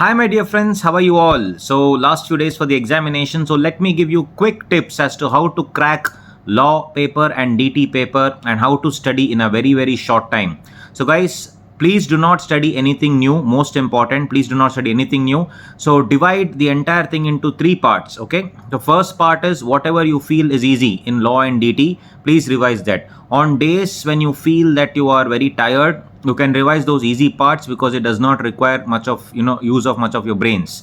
Hi, my dear friends, how are you all? So, last few days for the examination. So, let me give you quick tips as to how to crack law paper and DT paper and how to study in a very short time. So, guys, please do not study anything new. Most important, please do not study anything new. So, divide the entire thing into three parts. Okay, the first part is whatever you feel is easy in law and DT, please revise that. On days when you feel that you are very tired, you can revise those easy parts because it does not require much of use of much of your brains.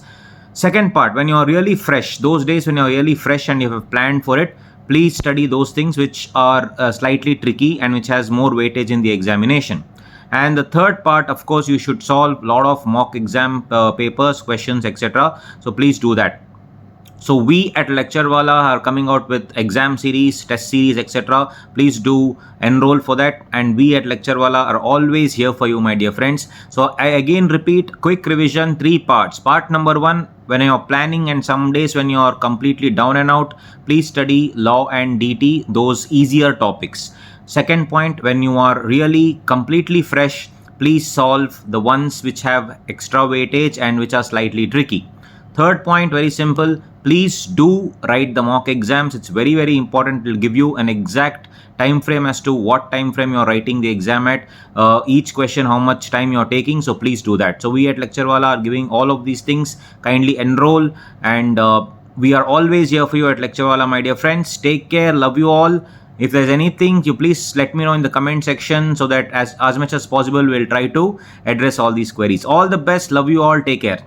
Second part, when you are really fresh, those days when you are really fresh and you have planned for it, please study those things which are slightly tricky and which has more weightage in the examination. And the third part, of course, you should solve a lot of mock exam papers, questions, etc. So please do that. So we at Lecturewala are coming out with exam series, test series, etc. Please do enroll for that, and we at Lecturewala are always here for you, my dear friends. So I again repeat, quick revision, three parts. Part number one, when you are planning and some days when you are completely down and out, please study law and DT, those easier topics. Second point, when you are really completely fresh, please solve the ones which have extra weightage and which are slightly tricky. Third point, very simple, please do write the mock exams. It's very important. It will give you an exact time frame as to what time frame you're writing the exam at, each question how much time you're taking. So please do that. So we at Lecturewala are giving all of these things. Kindly enroll, and we are always here for you at Lecturewala, my dear friends. Take care, love you all. If there's anything, you please let me know in the comment section so that as much as possible we'll try to address all these queries. All the best, love you all, take care.